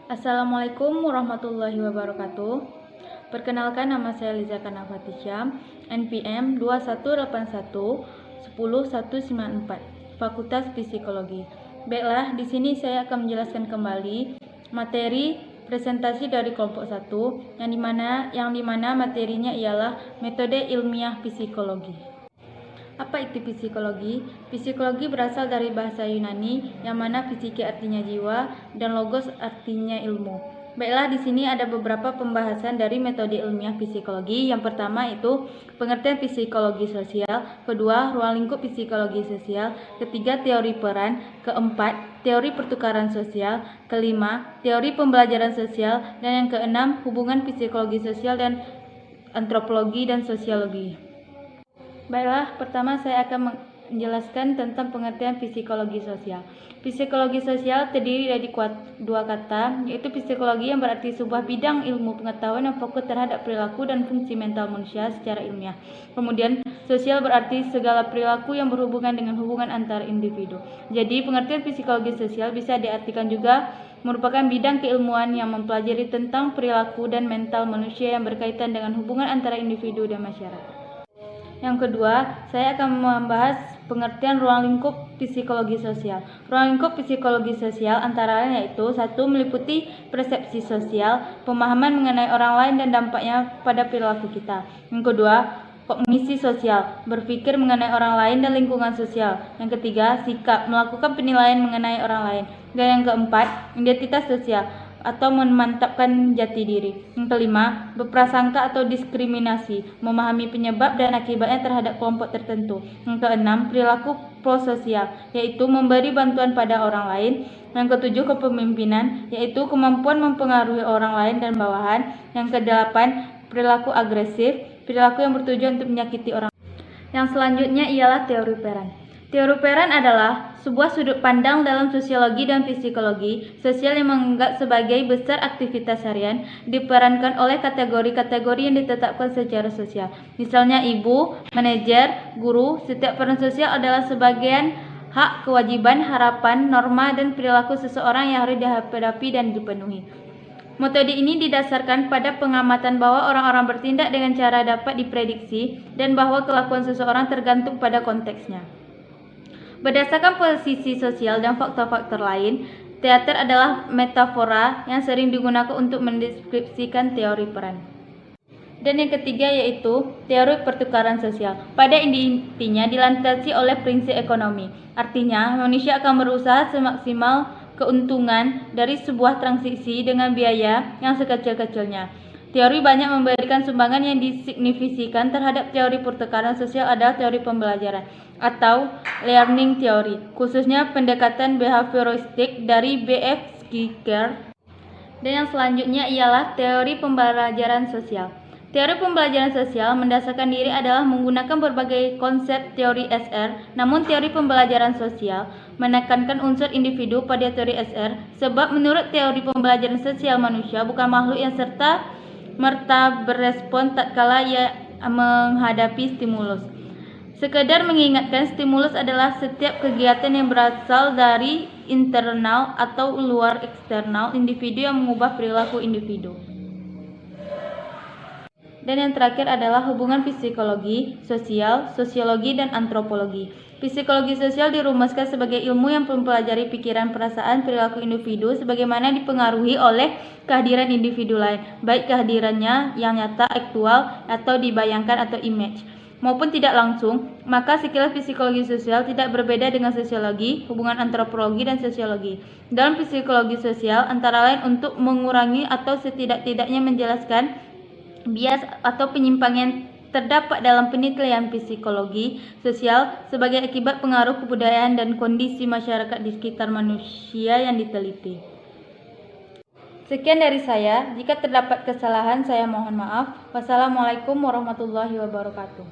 Assalamualaikum warahmatullahi wabarakatuh. Perkenalkan, nama saya Liza Kanafatisya, NPM 2181 10194, Fakultas Psikologi. Baiklah, di sini saya akan menjelaskan kembali materi presentasi dari kelompok 1 yang dimana materinya ialah metode ilmiah psikologi. Apa itu psikologi? Psikologi berasal dari bahasa Yunani yang mana psike artinya jiwa dan logos artinya ilmu. Baiklah, di sini ada beberapa pembahasan dari metode ilmiah psikologi. Yang pertama itu pengertian psikologi sosial, kedua ruang lingkup psikologi sosial, ketiga teori peran, keempat teori pertukaran sosial, kelima teori pembelajaran sosial, dan yang keenam hubungan psikologi sosial dan antropologi dan sosiologi. Baiklah, pertama saya akan menjelaskan tentang pengertian psikologi sosial. Psikologi sosial terdiri dari dua kata, yaitu psikologi yang berarti sebuah bidang ilmu pengetahuan yang fokus terhadap perilaku dan fungsi mental manusia secara ilmiah. Kemudian, sosial berarti segala perilaku yang berhubungan dengan hubungan antar individu. Jadi, pengertian psikologi sosial bisa diartikan juga merupakan bidang keilmuan yang mempelajari tentang perilaku dan mental manusia yang berkaitan dengan hubungan antara individu dan masyarakat. Yang kedua, saya akan membahas pengertian ruang lingkup psikologi sosial. Ruang lingkup psikologi sosial antara lain yaitu: 1. Meliputi persepsi sosial, pemahaman mengenai orang lain dan dampaknya pada perilaku kita. Yang kedua, kognisi sosial, berpikir mengenai orang lain dan lingkungan sosial. Yang ketiga, sikap, melakukan penilaian mengenai orang lain. Dan yang keempat, identitas sosial, atau memantapkan jati diri. Yang kelima, berprasangka atau diskriminasi, memahami penyebab dan akibatnya terhadap kelompok tertentu. Yang keenam, perilaku prososial, yaitu memberi bantuan pada orang lain. Yang ketujuh, kepemimpinan, yaitu kemampuan mempengaruhi orang lain dan bawahan. Yang kedelapan, perilaku agresif, perilaku yang bertujuan untuk menyakiti orang. Yang selanjutnya ialah teori peran. Teori peran adalah sebuah sudut pandang dalam sosiologi dan psikologi sosial yang menganggap sebagai besar aktivitas harian diperankan oleh kategori-kategori yang ditetapkan secara sosial. Misalnya ibu, manajer, guru. Setiap peran sosial adalah sebagian hak, kewajiban, harapan, norma, dan perilaku seseorang yang harus dihadapi dan dipenuhi. Metode ini didasarkan pada pengamatan bahwa orang-orang bertindak dengan cara dapat diprediksi dan bahwa kelakuan seseorang tergantung pada konteksnya. Berdasarkan posisi sosial dan faktor-faktor lain, teater adalah metafora yang sering digunakan untuk mendeskripsikan teori peran. Dan yang ketiga yaitu teori pertukaran sosial. Pada intinya dilandasi oleh prinsip ekonomi. Artinya, manusia akan berusaha semaksimal keuntungan dari sebuah transaksi dengan biaya yang sekecil-kecilnya. Teori banyak memberikan sumbangan yang disignifikan terhadap teori pertukaran sosial adalah teori pembelajaran atau learning theory, khususnya pendekatan behavioristik dari B.F. Skinner. Dan yang selanjutnya ialah teori pembelajaran sosial. Teori pembelajaran sosial mendasarkan diri adalah menggunakan berbagai konsep teori SR, namun teori pembelajaran sosial menekankan unsur individu pada teori SR, sebab menurut teori pembelajaran sosial manusia bukan makhluk yang serta-merta berespon tatkala ia menghadapi stimulus. Sekedar mengingatkan, stimulus adalah setiap kegiatan yang berasal dari internal atau luar eksternal individu yang mengubah perilaku individu. Dan yang terakhir adalah hubungan psikologi, sosial, sosiologi, dan antropologi. Psikologi sosial dirumuskan sebagai ilmu yang mempelajari pikiran, perasaan, perilaku individu sebagaimana dipengaruhi oleh kehadiran individu lain, baik kehadirannya yang nyata, aktual, atau dibayangkan atau image, maupun tidak langsung. Maka sekilas psikologi sosial tidak berbeda dengan sosiologi, hubungan antropologi, dan sosiologi. Dalam psikologi sosial, antara lain untuk mengurangi atau setidak-tidaknya menjelaskan bias atau penyimpangan yang terdapat dalam penilaian psikologi sosial sebagai akibat pengaruh kebudayaan dan kondisi masyarakat di sekitar manusia yang diteliti. Sekian dari saya. Jika terdapat kesalahan, saya mohon maaf. Wassalamualaikum warahmatullahi wabarakatuh.